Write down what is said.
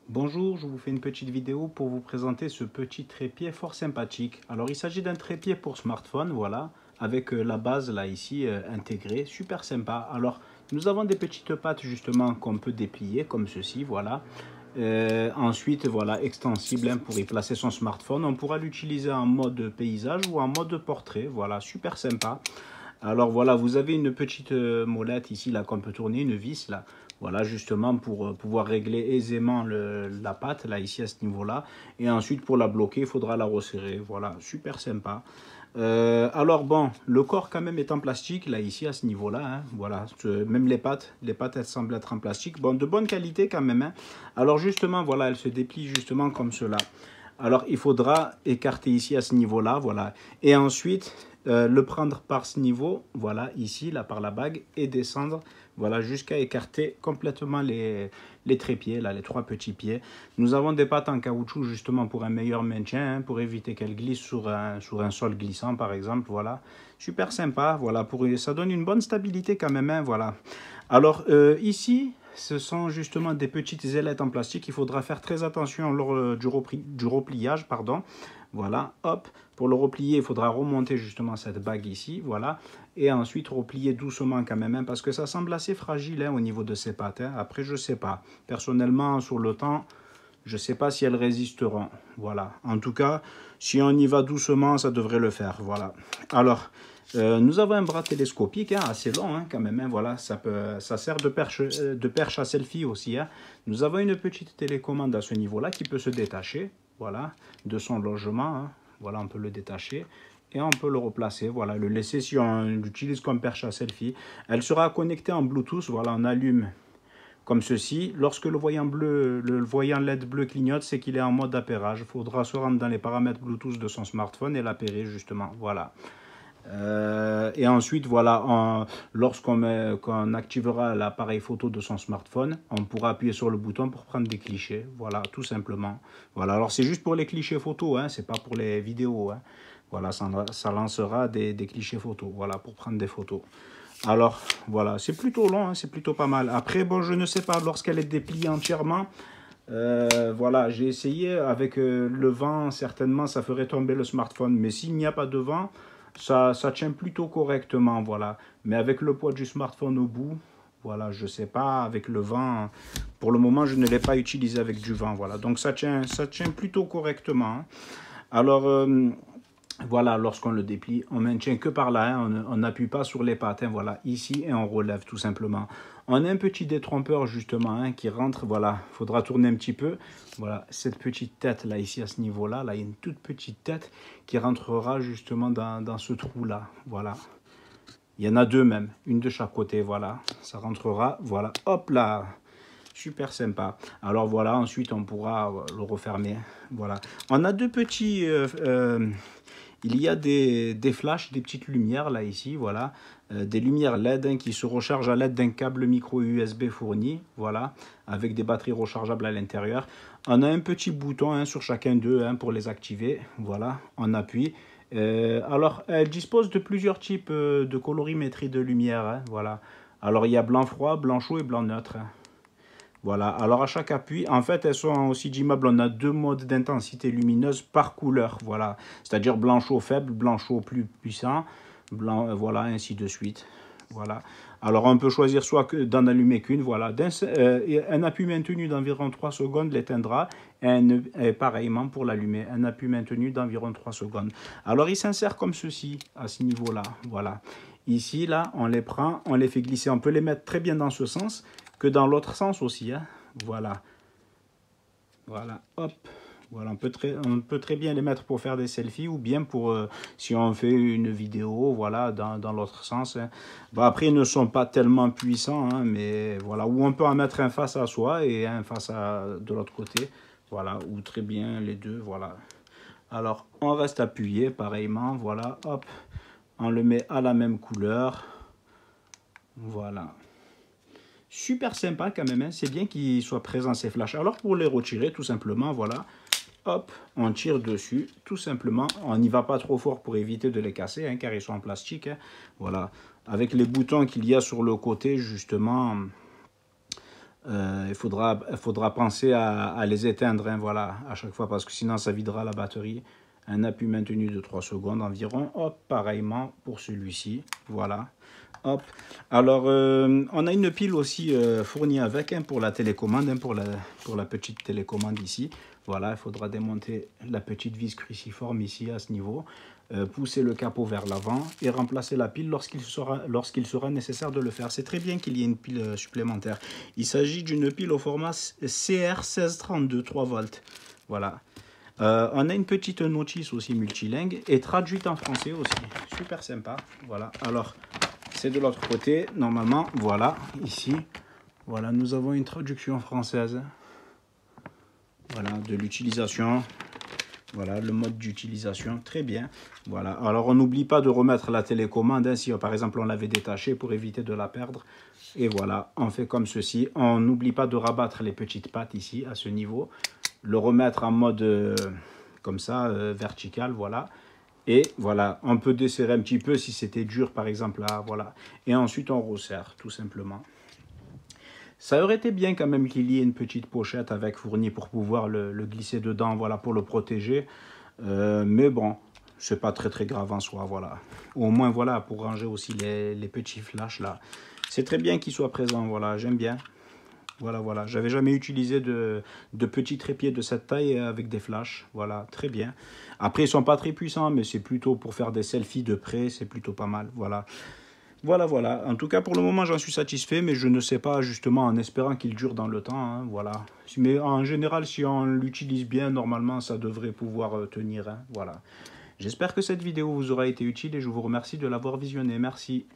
Bonjour, je vous fais une petite vidéo pour vous présenter ce petit trépied fort sympathique. Alors il s'agit d'un trépied pour smartphone, voilà, avec la base là ici intégrée, super sympa. Alors nous avons des petites pattes justement qu'on peut déplier comme ceci, voilà. Ensuite, voilà, extensible pour y placer son smartphone. On pourra l'utiliser en mode paysage ou en mode portrait, voilà, super sympa. Alors voilà, vous avez une petite molette ici là qu'on peut tourner, une vis là. Voilà, justement pour pouvoir régler aisément la patte là ici à ce niveau-là. Et ensuite pour la bloquer, il faudra la resserrer. Voilà, super sympa. Alors bon, le corps quand même est en plastique là ici à ce niveau-là. Hein, voilà, même les pattes elles semblent être en plastique. Bon, de bonne qualité quand même. Hein. Alors justement, voilà, elles se déplient justement comme cela. Alors il faudra écarter ici à ce niveau-là, voilà. Et ensuite le prendre par ce niveau, voilà, ici, là par la bague, et descendre, voilà, jusqu'à écarter complètement les trépieds, là, les trois petits pieds. Nous avons des pattes en caoutchouc justement pour un meilleur maintien, hein, pour éviter qu'elles glissent sur un sol glissant par exemple, voilà. Super sympa, voilà, ça donne une bonne stabilité quand même, hein, voilà. Alors ici, ce sont justement des petites ailettes en plastique. Il faudra faire très attention lors du repliage, pardon. Voilà, hop. Pour le replier, il faudra remonter justement cette bague ici, voilà. Et ensuite replier doucement quand même, hein, parce que ça semble assez fragile hein, au niveau de ces pattes. Hein. Après, je sais pas. Personnellement, sur le temps, je sais pas si elles résisteront. Voilà. En tout cas, si on y va doucement, ça devrait le faire. Voilà. Alors, nous avons un bras télescopique, hein, assez long hein, quand même. Hein, voilà, ça sert de perche à selfie aussi. Hein. Nous avons une petite télécommande à ce niveau-là qui peut se détacher, voilà, de son logement. Hein. Voilà, on peut le détacher et on peut le replacer. Voilà, le laisser si on l'utilise comme perche à selfie. Elle sera connectée en Bluetooth. Voilà, on allume comme ceci. Lorsque le voyant LED bleu clignote, c'est qu'il est en mode appairage. Il faudra se rendre dans les paramètres Bluetooth de son smartphone et l'appairer justement. Voilà. Et ensuite, voilà, lorsqu'on activera l'appareil photo de son smartphone, on pourra appuyer sur le bouton pour prendre des clichés. Voilà, tout simplement. Voilà, alors c'est juste pour les clichés photos, hein, c'est pas pour les vidéos. Hein. Voilà, ça lancera des clichés photos, voilà, pour prendre des photos. Alors, voilà, c'est plutôt long, hein, c'est plutôt pas mal. Après, bon, je ne sais pas, lorsqu'elle est dépliée entièrement, voilà, j'ai essayé avec le vent, certainement, ça ferait tomber le smartphone. Mais s'il n'y a pas de vent, ça tient plutôt correctement, voilà. Mais avec le poids du smartphone au bout, voilà, je sais pas, avec le vent, pour le moment, je ne l'ai pas utilisé avec du vent, voilà. Donc, ça tient plutôt correctement. Hein. Alors, voilà, lorsqu'on le déplie, on maintient que par là, hein, on n'appuie pas sur les pattes, hein, voilà, ici, et on relève tout simplement. On a un petit détrompeur justement hein, qui rentre, voilà, il faudra tourner un petit peu. Voilà, cette petite tête là, ici à ce niveau-là, là, il y a une toute petite tête qui rentrera justement dans ce trou-là, voilà. Il y en a deux même, une de chaque côté, voilà, ça rentrera, voilà, hop là. Super sympa. Alors voilà, ensuite on pourra le refermer. Voilà. On a deux petits... il y a des flashs, des petites lumières là ici, voilà. Des lumières LED hein, qui se rechargent à l'aide d'un câble micro USB fourni, voilà, avec des batteries rechargeables à l'intérieur. On a un petit bouton hein, sur chacun d'eux hein, pour les activer, voilà, on appuie. Alors, elle dispose de plusieurs types de colorimétrie de lumière, hein, voilà. Alors, il y a blanc froid, blanc chaud et blanc neutre. Hein. Voilà, alors à chaque appui, en fait, elles sont aussi dimmables. On a deux modes d'intensité lumineuse par couleur, voilà. C'est-à-dire blanc chaud faible, blanc chaud plus puissant, blanc, voilà, ainsi de suite. Voilà. Alors on peut choisir soit d'en allumer qu'une, voilà. Un appui maintenu d'environ 3 secondes l'éteindra, et pareillement pour l'allumer. Un appui maintenu d'environ 3 secondes. Alors il s'insère comme ceci, à ce niveau-là, voilà. Ici, là, on les prend, on les fait glisser. On peut les mettre très bien dans ce sens, que dans l'autre sens aussi. Hein. Voilà. Voilà. Hop. Voilà. On peut très bien les mettre pour faire des selfies ou bien pour si on fait une vidéo, voilà, dans l'autre sens. Hein. Bon, après, ils ne sont pas tellement puissants, hein, mais voilà. Ou on peut en mettre un face à soi et un face de l'autre côté. Voilà. Ou très bien les deux. Voilà. Alors, on reste appuyé pareillement. Voilà. Hop. On le met à la même couleur. Voilà. Super sympa quand même, hein. C'est bien qu'il soit présent ces flashs. Alors pour les retirer, tout simplement, voilà, hop, on tire dessus, tout simplement. On n'y va pas trop fort pour éviter de les casser, hein, car ils sont en plastique. Hein. Voilà, avec les boutons qu'il y a sur le côté, justement, il faudra penser à les éteindre, hein, voilà, à chaque fois, parce que sinon ça videra la batterie. Un appui maintenu de 3 secondes environ. Hop, pareillement pour celui-ci. Voilà. Hop. Alors, on a une pile aussi fournie avec, hein, pour la télécommande, hein, pour la petite télécommande ici. Voilà, il faudra démonter la petite vis cruciforme ici à ce niveau. Pousser le capot vers l'avant et remplacer la pile lorsqu'il sera nécessaire de le faire. C'est très bien qu'il y ait une pile supplémentaire. Il s'agit d'une pile au format CR1632 3 volts. Voilà. On a une petite notice aussi multilingue et traduite en français aussi. Super sympa. Voilà. Alors, c'est de l'autre côté. Normalement, voilà, ici. Voilà, nous avons une traduction française. Voilà, de l'utilisation. Voilà, le mode d'utilisation, très bien. Voilà, alors on n'oublie pas de remettre la télécommande, hein, si par exemple on l'avait détachée pour éviter de la perdre. Et voilà, on fait comme ceci. On n'oublie pas de rabattre les petites pattes ici, à ce niveau. Le remettre en mode comme ça, vertical, voilà. Et voilà, on peut desserrer un petit peu si c'était dur par exemple là, voilà. Et ensuite on resserre, tout simplement. Ça aurait été bien quand même qu'il y ait une petite pochette avec fournie pour pouvoir le glisser dedans, voilà, pour le protéger. Mais bon, c'est pas très grave en soi, voilà. Au moins, voilà, pour ranger aussi les petits flashs là. C'est très bien qu'ils soient présents, voilà, j'aime bien. Voilà. J'avais jamais utilisé de petits trépieds de cette taille avec des flashs. Voilà, très bien. Après, ils sont pas très puissants, mais c'est plutôt pour faire des selfies de près, c'est plutôt pas mal, voilà. Voilà. En tout cas, pour le moment, j'en suis satisfait, mais je ne sais pas, justement, en espérant qu'il dure dans le temps, hein, voilà. Mais en général, si on l'utilise bien, normalement, ça devrait pouvoir tenir, hein, voilà. J'espère que cette vidéo vous aura été utile et je vous remercie de l'avoir visionnée. Merci.